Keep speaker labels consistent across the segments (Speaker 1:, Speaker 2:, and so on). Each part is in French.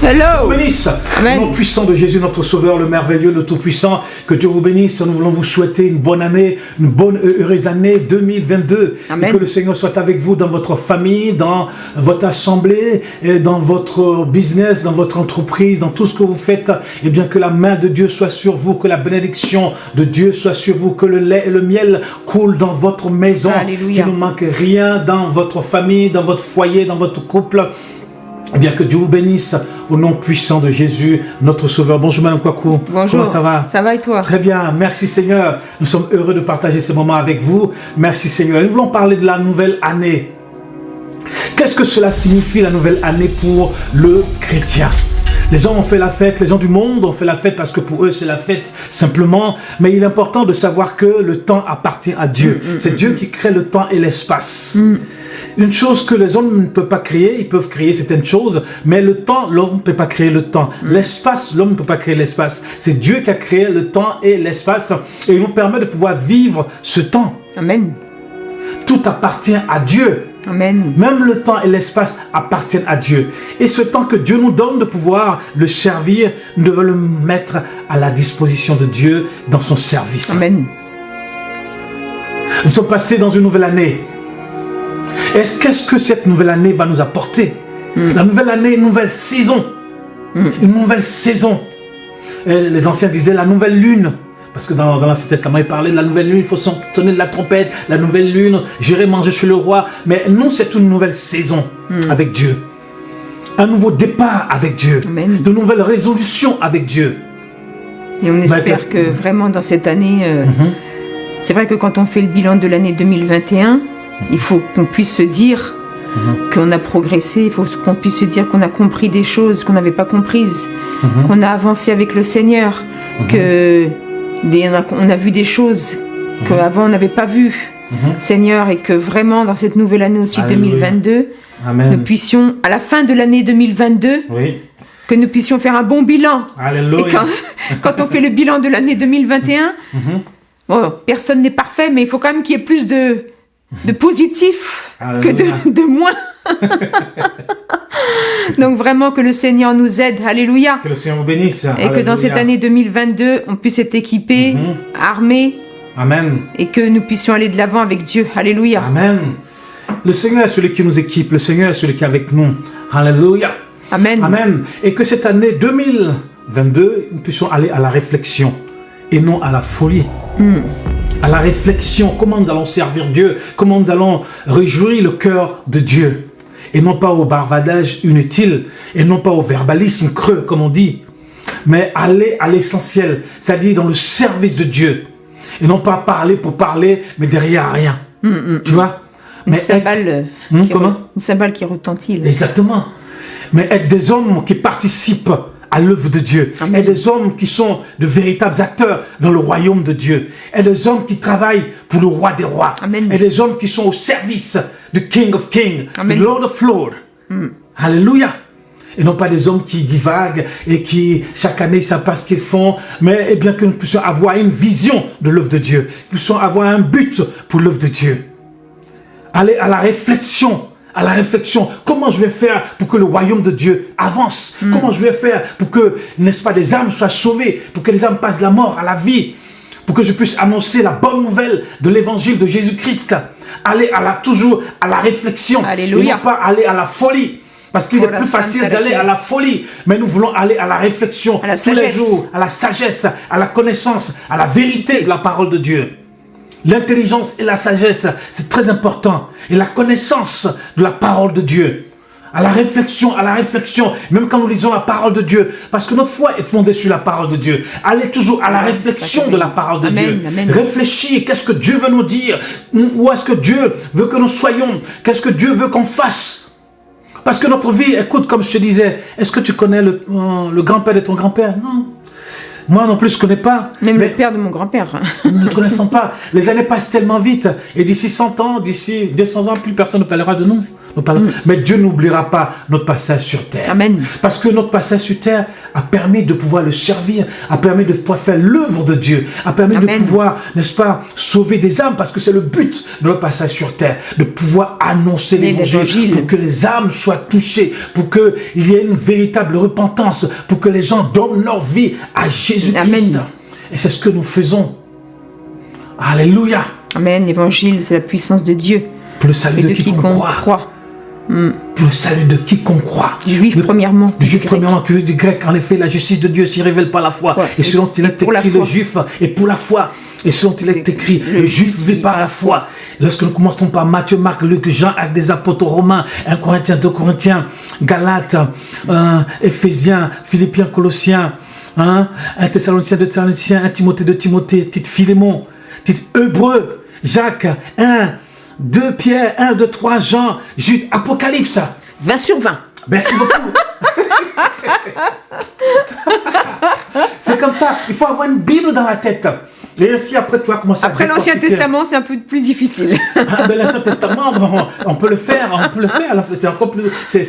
Speaker 1: Hello.
Speaker 2: Bénisse.
Speaker 1: Amen.
Speaker 2: Au nom puissant de Jésus, notre Sauveur, le merveilleux, le Tout-Puissant, que Dieu vous bénisse. Nous voulons vous souhaiter une bonne année, une bonne et heureuse année 2022.
Speaker 1: Amen.
Speaker 2: Et que le Seigneur soit avec vous dans votre famille, dans votre assemblée, et dans votre business, dans votre entreprise, dans tout ce que vous faites. Et bien que la main de Dieu soit sur vous, que la bénédiction de Dieu soit sur vous, que le lait et le miel coulent dans votre maison.
Speaker 1: Alléluia.
Speaker 2: Qu'il ne manque rien dans votre famille, dans votre foyer, dans votre couple. Eh bien, que Dieu vous bénisse au nom puissant de Jésus, notre Sauveur. Bonjour Madame Kwaku.
Speaker 1: Bonjour.
Speaker 2: Comment ça va?
Speaker 1: Ça va et toi?
Speaker 2: Très bien, merci Seigneur. Nous sommes heureux de partager ces moments avec vous. Merci Seigneur. Nous voulons parler de la nouvelle année. Qu'est-ce que cela signifie la nouvelle année pour le chrétien? Les gens ont fait la fête, les gens du monde ont fait la fête parce que pour eux c'est la fête simplement. Mais il est important de savoir que le temps appartient à Dieu. C'est Dieu qui crée le temps et l'espace. Une chose que les hommes ne peuvent pas créer, ils peuvent créer certaines choses, mais le temps, l'homme ne peut pas créer le temps. L'espace, l'homme ne peut pas créer l'espace. C'est Dieu qui a créé le temps et l'espace et il nous permet de pouvoir vivre ce temps.
Speaker 1: Amen.
Speaker 2: Tout appartient à Dieu.
Speaker 1: Amen.
Speaker 2: Même le temps et l'espace appartiennent à Dieu. Et ce temps que Dieu nous donne de pouvoir le servir, nous devons le mettre à la disposition de Dieu dans son service.
Speaker 1: Amen.
Speaker 2: Nous sommes passés dans une nouvelle année. Qu'est-ce que cette nouvelle année va nous apporter? La nouvelle année, une nouvelle saison. Une nouvelle saison. Et les anciens disaient la nouvelle lune. Parce que dans l'Ancien Testament, il parlait de la nouvelle lune, il faut sonner de la trompette, la nouvelle lune, j'irai manger chez le roi. Mais non, c'est une nouvelle saison avec Dieu. Un nouveau départ avec Dieu.
Speaker 1: Amen.
Speaker 2: De nouvelles résolutions avec Dieu.
Speaker 1: Et on espère que vraiment dans cette année, c'est vrai que quand on fait le bilan de l'année 2021, il faut qu'on puisse se dire qu'on a progressé, il faut qu'on puisse se dire qu'on a compris des choses qu'on n'avait pas comprises, qu'on a avancé avec le Seigneur, on a vu des choses qu'avant on n'avait pas vues, Seigneur, et que vraiment dans cette nouvelle année aussi,
Speaker 2: Alléluia.
Speaker 1: 2022,
Speaker 2: Amen.
Speaker 1: nous puissions, à la fin de l'année 2022,
Speaker 2: Oui.
Speaker 1: que nous puissions faire un bon bilan.
Speaker 2: Alléluia.
Speaker 1: Et quand on fait le bilan de l'année 2021, bon, personne n'est parfait, mais il faut quand même qu'il y ait plus de positif que de moins. Donc vraiment que le Seigneur nous aide. Alléluia.
Speaker 2: Que le Seigneur vous bénisse.
Speaker 1: Et
Speaker 2: Alléluia.
Speaker 1: que dans cette année 2022, on puisse être équipé, armé,
Speaker 2: Amen.
Speaker 1: et que nous puissions aller de l'avant avec Dieu. Alléluia.
Speaker 2: Amen. Le Seigneur est celui qui nous équipe. Le Seigneur est celui qui est avec nous. Alléluia.
Speaker 1: Amen.
Speaker 2: Amen. Et que cette année 2022, nous puissions aller à la réflexion et non à la folie. À la réflexion, comment nous allons servir Dieu, comment nous allons réjouir le cœur de Dieu. Et non pas au bavardage inutile, et non pas au verbalisme creux, comme on dit. Mais aller à l'essentiel, c'est-à-dire dans le service de Dieu. Et non pas parler pour parler, mais derrière rien. Tu vois?
Speaker 1: Une
Speaker 2: Mais
Speaker 1: cymbale,
Speaker 2: comment?
Speaker 1: une cymbale qui retentit. Là.
Speaker 2: Exactement. Mais être des hommes qui participent à l'œuvre de Dieu.
Speaker 1: Amen.
Speaker 2: Et des hommes qui sont de véritables acteurs dans le royaume de Dieu. Et des hommes qui travaillent pour le roi des rois.
Speaker 1: Amen.
Speaker 2: Et des hommes qui sont au service du King of Kings,
Speaker 1: Amen.
Speaker 2: du Lord of Lords. Alléluia. Et non pas des hommes qui divaguent et qui, chaque année, ne savent pas ce qu'ils font. Mais bien que nous puissions avoir une vision de l'œuvre de Dieu. Nous puissions avoir un but pour l'œuvre de Dieu. Aller à la réflexion. À la réflexion, comment je vais faire pour que le royaume de Dieu avance? Comment je vais faire pour que, n'est-ce pas, des âmes soient sauvées, pour que les âmes passent de la mort à la vie, pour que je puisse annoncer la bonne nouvelle de l'évangile de Jésus-Christ. Aller toujours à la réflexion.
Speaker 1: Alléluia.
Speaker 2: Et non pas aller à la folie. Parce qu'il est plus facile d'aller à la folie, mais nous voulons aller à la réflexion
Speaker 1: à la
Speaker 2: tous les
Speaker 1: sagesse.
Speaker 2: jours, à la sagesse, à la connaissance, à la vérité de la parole de Dieu. L'intelligence et la sagesse, c'est très important. Et la connaissance de la parole de Dieu. À la réflexion, même quand nous lisons la parole de Dieu. Parce que notre foi est fondée sur la parole de Dieu. Allez toujours à la réflexion de la parole de Dieu.
Speaker 1: Amen.
Speaker 2: Réfléchis, qu'est-ce que Dieu veut nous dire? Où est-ce que Dieu veut que nous soyons? Qu'est-ce que Dieu veut qu'on fasse? Parce que notre vie, écoute, comme je te disais, est-ce que tu connais le grand-père de ton grand-père? Non. Moi non plus, je ne connais pas.
Speaker 1: Même le père de mon grand-père.
Speaker 2: Nous ne connaissons pas. Les années passent tellement vite. Et d'ici 100 ans, d'ici 200 ans, plus personne ne parlera de nous. Mais Dieu n'oubliera pas notre passage sur terre.
Speaker 1: Amen.
Speaker 2: Parce que notre passage sur terre a permis de pouvoir le servir, a permis de pouvoir faire l'œuvre de Dieu, a permis
Speaker 1: Amen.
Speaker 2: de pouvoir, n'est-ce pas, sauver des âmes, parce que c'est le but de notre passage sur terre, de pouvoir annoncer l'évangile pour que les âmes soient touchées, pour qu'il y ait une véritable repentance, pour que les gens donnent leur vie à Jésus-Christ.
Speaker 1: Amen.
Speaker 2: Et c'est ce que nous faisons. Alléluia.
Speaker 1: Amen. L'évangile, c'est la puissance de Dieu.
Speaker 2: Pour le salut de quiconque croit. Pour le salut de quiconque croit.
Speaker 1: Du juif premièrement.
Speaker 2: Du juif premièrement, du grec. En effet, la justice de Dieu s'y révèle par la foi.
Speaker 1: Ouais.
Speaker 2: Et selon il est écrit, le juif est pour la foi. Et selon il est écrit, le juif vit par la foi. Lorsque nous commençons par Matthieu, Marc, Luc, Jean, Actes des apôtres, Romains, 1 Corinthiens, 2 Corinthiens, Galates, Éphésiens, Philippiens, Colossiens, 1 Thessaloniciens, 2 Thessaloniciens, 1 Timothée, 2 Timothée, Tite Philémon, Tite Hébreux, Jacques, 1, 2 Pierre, 1, 2, 3 Jean, Jude, Apocalypse.
Speaker 1: 20 sur 20.
Speaker 2: Merci beaucoup. C'est comme ça. Il faut avoir une Bible dans la tête. Et ainsi, après, tu vas commencer à...
Speaker 1: Après l'Ancien Testament, c'est un peu plus difficile.
Speaker 2: L'Ancien Testament, on peut le faire. C'est encore plus... C'est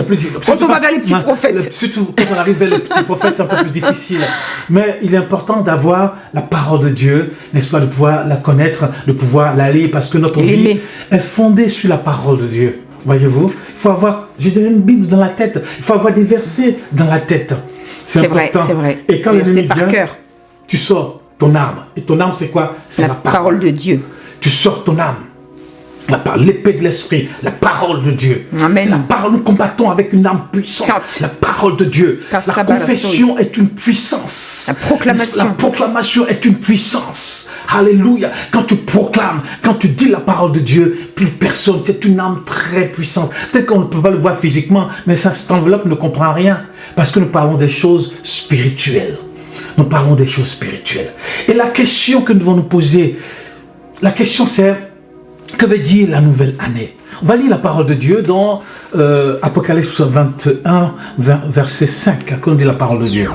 Speaker 2: plus difficile.
Speaker 1: Quand on va vers les petits prophètes.
Speaker 2: Surtout quand on arrive vers les petits prophètes, c'est un peu plus difficile. Mais il est important d'avoir la parole de Dieu, n'est-ce pas, de pouvoir la connaître, de pouvoir la lire, parce que notre vie est fondée sur la parole de Dieu. Voyez-vous, il faut avoir, j'ai donné une Bible dans la tête, il faut avoir des versets dans la tête. C'est important.
Speaker 1: C'est vrai.
Speaker 2: Et quand l'ennemi vient,
Speaker 1: cœur.
Speaker 2: Tu sors ton arme. Et ton arme, c'est quoi? C'est
Speaker 1: la parole de Dieu.
Speaker 2: Tu sors ton arme. L'épée de l'esprit, la parole de Dieu.
Speaker 1: Amen.
Speaker 2: C'est la parole, nous combattons avec une arme puissante. La parole de Dieu. La confession est une puissance.
Speaker 1: La
Speaker 2: proclamation est une puissance. Alléluia. Quand tu proclames, quand tu dis la parole de Dieu, plus personne, c'est une arme très puissante. Peut-être qu'on ne peut pas le voir physiquement, mais cette enveloppe ne comprend rien. Parce que nous parlons des choses spirituelles. Nous parlons des choses spirituelles. Et la question que nous devons nous poser, la question c'est, que veut dire la nouvelle année? On va lire la parole de Dieu dans Apocalypse 21, verset 5. Qu'on dit la parole de Dieu.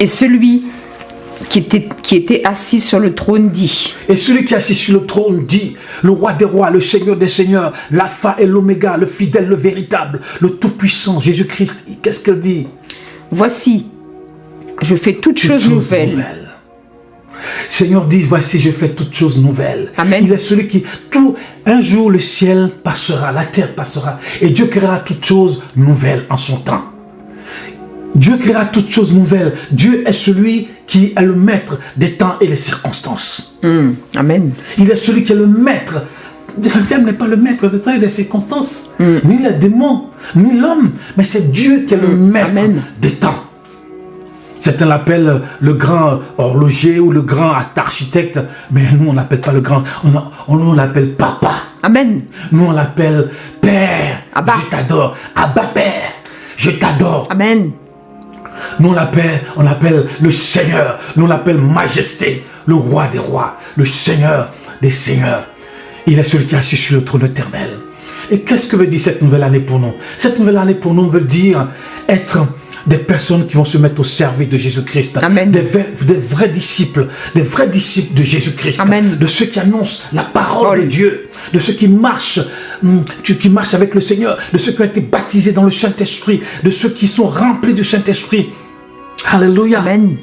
Speaker 1: Et celui qui était assis sur le trône dit.
Speaker 2: Et celui qui est assis sur le trône dit, le roi des rois, le seigneur des seigneurs, l'alpha et l'oméga, le fidèle, le véritable, le tout-puissant, Jésus-Christ. Qu'est-ce qu'il dit?
Speaker 1: Voici, je fais toutes choses nouvelles.
Speaker 2: Seigneur dit, voici, je fais toutes choses nouvelles.
Speaker 1: Amen.
Speaker 2: Il est celui qui, un jour, le ciel passera, la terre passera, et Dieu créera toutes choses nouvelles en son temps. Dieu créera toutes choses nouvelles. Dieu est celui qui est le maître des temps et des circonstances.
Speaker 1: Amen.
Speaker 2: Il est celui qui est le maître. Dieu n'est pas le maître des temps et des circonstances, ni le démon, ni l'homme, mais c'est Dieu qui est le maître des temps. Certains l'appellent le grand horloger ou le grand architecte, mais nous on l'appelle pas le grand, on l'appelle papa.
Speaker 1: Amen.
Speaker 2: Nous on l'appelle Père.
Speaker 1: Abba.
Speaker 2: Je t'adore. Abba Père. Je t'adore.
Speaker 1: Amen.
Speaker 2: Nous on l'appelle le Seigneur. Nous on l'appelle Majesté, le roi des rois, le Seigneur des seigneurs. Il est celui qui est assis sur le trône éternel. Et qu'est-ce que veut dire cette nouvelle année pour nous? Cette nouvelle année pour nous veut dire être des personnes qui vont se mettre au service de Jésus-Christ. Des vrais disciples de Jésus-Christ. De ceux qui annoncent la parole de Dieu, de ceux qui marchent avec le Seigneur, de ceux qui ont été baptisés dans le Saint-Esprit, de ceux qui sont remplis du Saint-Esprit. Alléluia.
Speaker 1: Amen.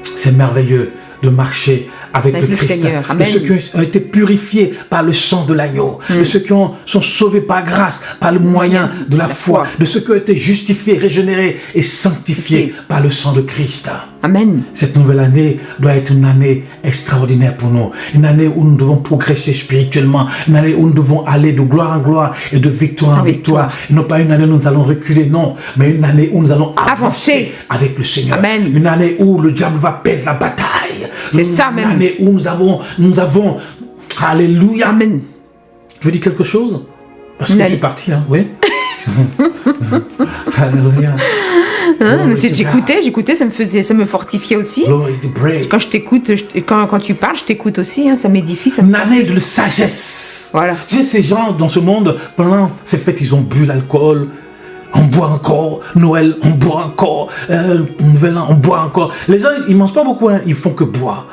Speaker 2: C'est merveilleux de marcher avec le Christ,
Speaker 1: Seigneur.
Speaker 2: de ceux qui ont été purifiés par le sang de l'agneau, de ceux qui sont sauvés par grâce, par le moyen de la foi, de ceux qui ont été justifiés, régénérés et sanctifiés par le sang de Christ.
Speaker 1: Amen.
Speaker 2: Cette nouvelle année doit être une année extraordinaire pour nous, une année où nous devons progresser spirituellement, une année où nous devons aller de gloire en gloire et de victoire en victoire, et non pas une année où nous allons reculer, non, mais une année où nous allons avancer avec le Seigneur.
Speaker 1: Amen.
Speaker 2: Une année où le diable va perdre la bataille.
Speaker 1: C'est ça même.
Speaker 2: Une année où nous avons, alléluia.
Speaker 1: Amen.
Speaker 2: Tu veux dire quelque chose? Parce que je suis parti, hein, oui. Alléluia.
Speaker 1: J'écoutais, ça me fortifiait aussi. Quand je t'écoute, quand tu parles, je t'écoute aussi, hein, ça m'édifie.
Speaker 2: Une année de sagesse.
Speaker 1: Voilà.
Speaker 2: Tu sais, ces gens dans ce monde, pendant ces fêtes, ils ont bu l'alcool. On boit encore, Noël, on boit encore, Nouvel An, on boit encore. Les gens, ils ne mangent pas beaucoup, hein. Ils font que boire.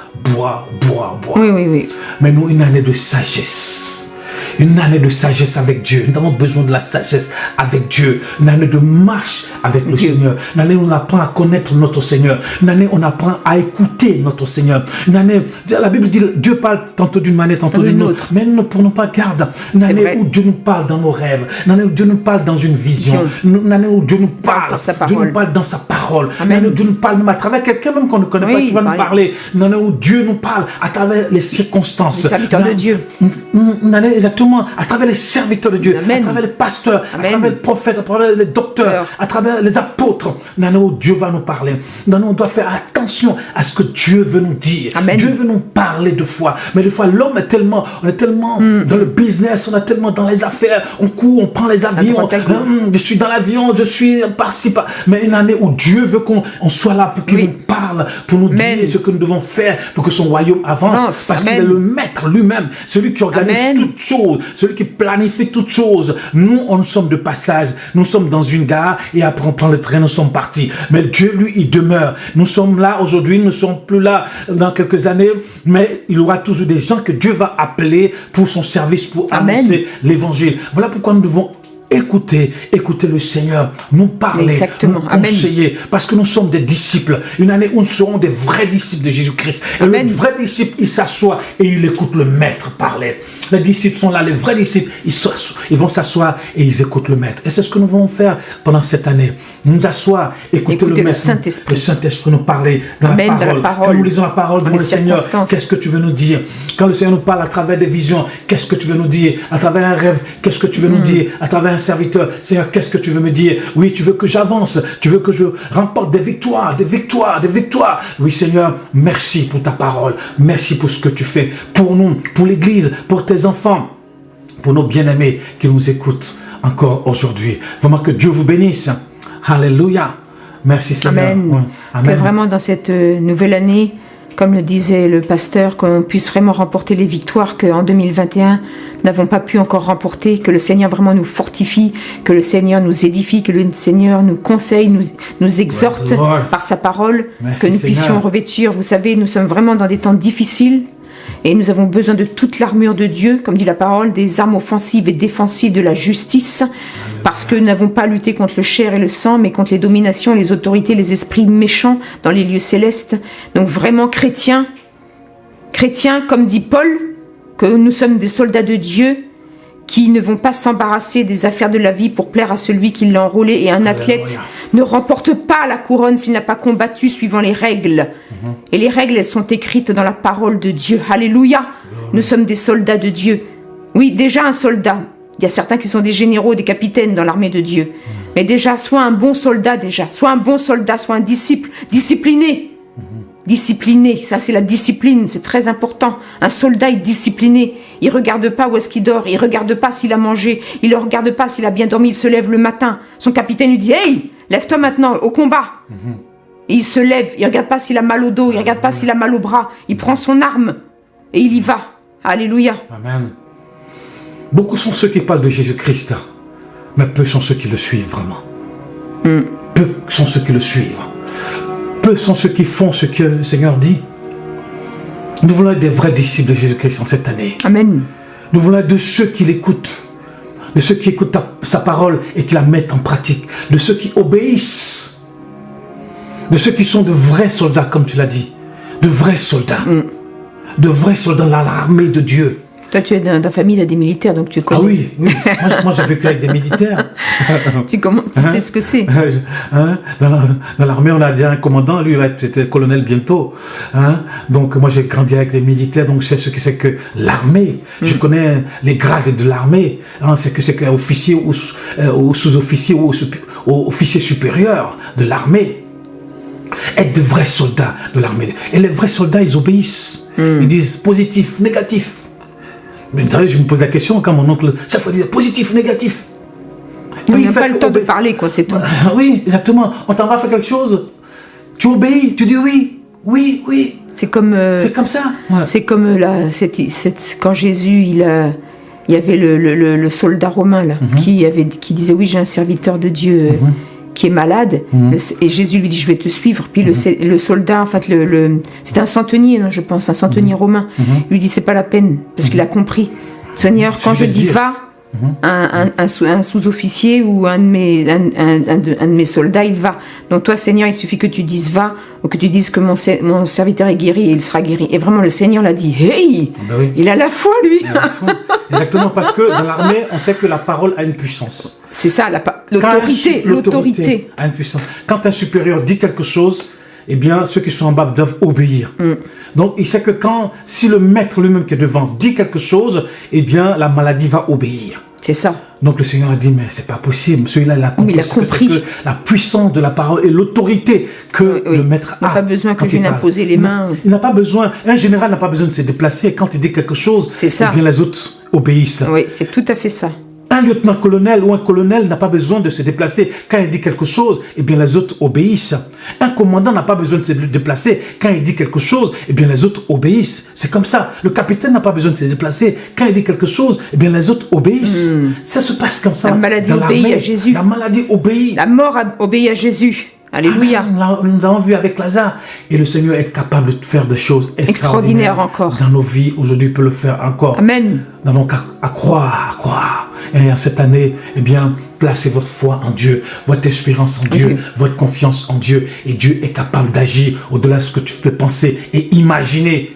Speaker 1: Oui.
Speaker 2: Mais nous, une année de sagesse. Une année de sagesse avec Dieu. Nous avons besoin de la sagesse avec Dieu. Une année de marche avec le Seigneur. Une année où on apprend à connaître notre Seigneur. Une année où on apprend à écouter notre Seigneur. Une année, la Bible dit, Dieu parle tantôt d'une manière, tantôt d'une autre. Mais nous ne prenons pas garde. Une année où Dieu nous parle dans nos rêves. Une année où Dieu nous parle dans une vision. Une année où Dieu nous parle. Dieu nous parle dans sa parole. Une année où Dieu nous parle même à travers quelqu'un même qu'on ne connaît pas qui va nous parler. Une année où Dieu nous parle à travers les circonstances.
Speaker 1: Les serviteurs de Dieu.
Speaker 2: Une année exactement à travers les serviteurs de Dieu, à travers les pasteurs, à travers les prophètes, à travers les docteurs, à travers les apôtres. Une année où Dieu va nous parler. Une année où on doit faire attention à ce que Dieu veut nous dire.
Speaker 1: Amen.
Speaker 2: Dieu veut nous parler de foi. Mais des fois, l'homme est tellement, on est tellement dans le business, on est tellement dans les affaires, on court, on prend les avions. Je suis dans l'avion, je suis par-ci, par. Mais une année où Dieu veut qu'on soit là pour qu'il nous parle, pour nous dire ce que nous devons faire pour que son royaume avance. Parce qu'il est le maître lui-même, celui qui organise toutes choses, celui qui planifie toutes choses. Nous, on sommes de passage, nous sommes dans une gare et après on prend le train, nous sommes partis. Mais Dieu, lui, il demeure. Nous sommes là aujourd'hui, nous ne sommes plus là dans quelques années, mais il y aura toujours des gens que Dieu va appeler pour son service, pour annoncer l'évangile. Voilà pourquoi nous devons écoutez le Seigneur nous parler, nous conseiller, parce que nous sommes des disciples. Une année où nous serons des vrais disciples de Jésus-Christ. Et le vrai disciple, il s'assoit et il écoute le maître parler. Les disciples sont là, les vrais disciples, ils vont s'asseoir et ils écoutent le maître. Et c'est ce que nous allons faire pendant cette année. Nous asseoir, écouter le maître, le Saint-Esprit nous parler dans la parole. Quand nous lisons la parole de le Seigneur, qu'est-ce que tu veux nous dire? Quand le Seigneur nous parle à travers des visions, qu'est-ce que tu veux nous dire? À travers un rêve, qu'est-ce que tu veux nous dire? À travers un serviteur, Seigneur, qu'est-ce que tu veux me dire? Oui, tu veux que j'avance, tu veux que je remporte des victoires. Oui, Seigneur, merci pour ta parole, merci pour ce que tu fais pour nous, pour l'Église, pour tes enfants, pour nos bien-aimés qui nous écoutent encore aujourd'hui. Vraiment que Dieu vous bénisse. Alléluia. Merci Seigneur.
Speaker 1: Amen.
Speaker 2: Amen.
Speaker 1: Que vraiment dans cette nouvelle année, comme le disait le pasteur, qu'on puisse vraiment remporter les victoires qu'en 2021, n'avons pas pu encore remporter, que le Seigneur vraiment nous fortifie, que le Seigneur nous édifie, que le Seigneur nous conseille, nous exhorte par sa parole, que nous puissions revêtir. Vous savez, nous sommes vraiment dans des temps difficiles et nous avons besoin de toute l'armure de Dieu, comme dit la parole, des armes offensives et défensives de la justice, parce que nous n'avons pas à lutter contre le chair et le sang, mais contre les dominations, les autorités, les esprits méchants dans les lieux célestes. Donc vraiment chrétiens, comme dit Paul, que nous sommes des soldats de Dieu qui ne vont pas s'embarrasser des affaires de la vie pour plaire à celui qui l'a enrôlé. Et un athlète ne remporte pas la couronne s'il n'a pas combattu suivant les règles. Et les règles, elles sont écrites dans la parole de Dieu. Alléluia. Nous sommes des soldats de Dieu. Oui, déjà un soldat. Il y a certains qui sont des généraux, des capitaines dans l'armée de Dieu. Mais déjà, sois un bon soldat déjà. Sois un bon soldat, sois un disciple, discipliné. Discipliné, ça c'est la discipline, c'est très important. Un soldat est discipliné. Il regarde pas où est-ce qu'il dort, il regarde pas s'il a mangé, il ne regarde pas s'il a bien dormi, il se lève le matin. Son capitaine lui dit « Hey, lève-toi maintenant, au combat !» Et il se lève, il regarde pas s'il a mal au dos, il regarde pas s'il a mal au bras. Il prend son arme et il y va. Alléluia.
Speaker 2: Amen. Beaucoup sont ceux qui parlent de Jésus-Christ, mais peu sont ceux qui le suivent vraiment. Peu sont ceux qui le suivent. Peu sont ceux qui font ce que le Seigneur dit. Nous voulons être des vrais disciples de Jésus-Christ en cette année.
Speaker 1: Amen.
Speaker 2: Nous voulons être de ceux qui l'écoutent, de ceux qui écoutent sa parole et qui la mettent en pratique, de ceux qui obéissent, de ceux qui sont de vrais soldats, comme tu l'as dit, de vrais soldats dans l'armée de Dieu.
Speaker 1: Toi, tu es dans ta famille, il y a des militaires, donc tu connais.
Speaker 2: Ah oui. Moi j'ai vécu avec des militaires.
Speaker 1: Tu sais ce que c'est.
Speaker 2: Dans l'armée, on a déjà un commandant, lui, c'était colonel bientôt. Donc moi j'ai grandi avec des militaires, donc je sais ce que c'est que l'armée. Je connais les grades de l'armée. C'est que c'est qu'un officier ou sous-officier ou officier supérieur de l'armée. Être de vrais soldats de l'armée. Et les vrais soldats, ils obéissent. Ils disent positif, négatif. Mais vous savez, je me pose la question quand mon oncle, chaque fois, il disait positif, négatif.
Speaker 1: On n'a pas le temps de parler, quoi, c'est tout.
Speaker 2: Oui, exactement. On t'en va faire quelque chose, tu obéis, tu dis oui.
Speaker 1: C'est comme.
Speaker 2: C'est comme ça.
Speaker 1: Ouais. C'est comme quand Jésus, il y avait le soldat romain là, qui disait oui, j'ai un serviteur de Dieu. Qui est malade, et Jésus lui dit je vais te suivre, puis le soldat, en fait c'était un centenier, non, je pense, un centenier romain, lui dit c'est pas la peine, parce qu'il a compris Seigneur, quand je dis va, un sous-officier ou un de mes soldats, il va. Donc toi, Seigneur, il suffit que tu dises va, ou que tu dises que mon serviteur est guéri et il sera guéri. Et vraiment, le Seigneur l'a dit. Hey,
Speaker 2: oui.
Speaker 1: Il a la foi, lui.
Speaker 2: Il a la foi. Exactement, parce que dans l'armée, on sait que la parole a une puissance.
Speaker 1: C'est ça, l'autorité
Speaker 2: a une puissance. Quand un supérieur dit quelque chose, eh bien, ceux qui sont en bas doivent obéir. Donc, il sait que si le maître lui-même qui est devant dit quelque chose, eh bien, la maladie va obéir.
Speaker 1: C'est ça.
Speaker 2: Donc, le Seigneur a dit, mais c'est pas possible. Celui-là, il a compris. Que la puissance de la parole et l'autorité que le maître a.
Speaker 1: Il n'a pas besoin que je vienne imposer les mains.
Speaker 2: Il n'a pas besoin. Un général n'a pas besoin de se déplacer. Quand il dit quelque chose, eh bien, les autres obéissent.
Speaker 1: Oui, c'est tout à fait ça.
Speaker 2: Un lieutenant-colonel ou un colonel n'a pas besoin de se déplacer. Quand il dit quelque chose, eh bien les autres obéissent. Un commandant n'a pas besoin de se déplacer. Quand il dit quelque chose, eh bien les autres obéissent. C'est comme ça. Le capitaine n'a pas besoin de se déplacer. Quand il dit quelque chose, eh bien les autres obéissent. Ça se passe comme ça.
Speaker 1: La maladie obéit à Jésus.
Speaker 2: La maladie obéit.
Speaker 1: La mort obéit à Jésus. Alléluia.
Speaker 2: Nous l'avons vu avec Lazare. Et le Seigneur est capable de faire des choses extraordinaires
Speaker 1: encore.
Speaker 2: Dans nos vies, aujourd'hui, il peut le faire encore.
Speaker 1: Amen.
Speaker 2: Nous n'avons qu'à croire. Et en cette année, eh bien, placez votre foi en Dieu, votre espérance en Dieu, votre confiance en Dieu. Et Dieu est capable d'agir au-delà de ce que tu peux penser et imaginer.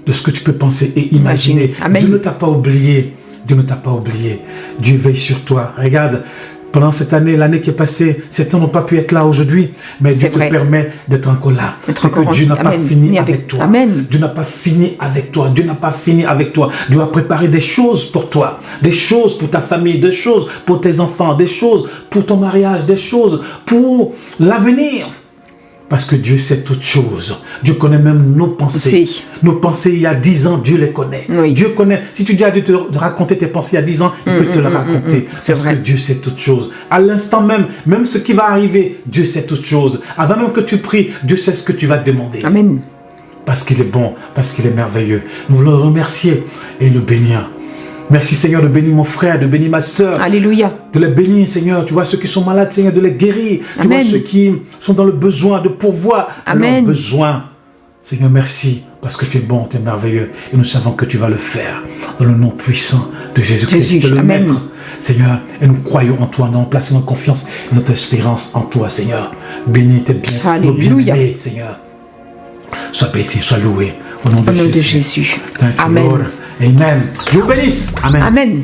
Speaker 2: De ce que tu peux penser et imaginer.
Speaker 1: Amen.
Speaker 2: Dieu ne t'a pas oublié. Dieu ne t'a pas oublié. Dieu veille sur toi. Regarde. Pendant cette année, l'année qui est passée, certains n'ont pas pu être là aujourd'hui, mais Dieu te permet d'être encore là. C'est que Dieu n'a pas fini avec toi.
Speaker 1: Amen.
Speaker 2: Dieu n'a pas fini avec toi. Dieu n'a pas fini avec toi. Dieu a préparé des choses pour toi, des choses pour ta famille, des choses pour tes enfants, des choses pour ton mariage, des choses pour l'avenir. Parce que Dieu sait toutes choses. Dieu connaît même nos pensées. Nos pensées, il y a 10 ans, Dieu les connaît.
Speaker 1: Oui.
Speaker 2: Dieu connaît. Si tu dis à Dieu de raconter tes pensées il y a 10 ans, il peut te le raconter. Parce que Dieu sait toutes choses. À l'instant même ce qui va arriver, Dieu sait toutes choses. Avant même que tu pries, Dieu sait ce que tu vas te demander.
Speaker 1: Amen.
Speaker 2: Parce qu'il est bon, parce qu'il est merveilleux. Nous voulons le remercier et le bénir. Merci Seigneur de bénir mon frère, de bénir ma soeur.
Speaker 1: Alléluia.
Speaker 2: De les bénir Seigneur. Tu vois ceux qui sont malades Seigneur, de les guérir. Tu vois ceux qui sont dans le besoin de pourvoir leurs besoins. Seigneur, merci parce que tu es bon, tu es merveilleux. Et nous savons que tu vas le faire dans le nom puissant de Jésus-Christ, le Maître. Seigneur, et nous croyons en toi, nous plaçons notre confiance et notre espérance en toi Seigneur. Bénis tes bien, nos bien-aimés Seigneur. Sois béni, sois loué. Au nom de Jésus.
Speaker 1: Amen.
Speaker 2: Lord. Amen. Dieu bénisse. Amen.
Speaker 1: Amen.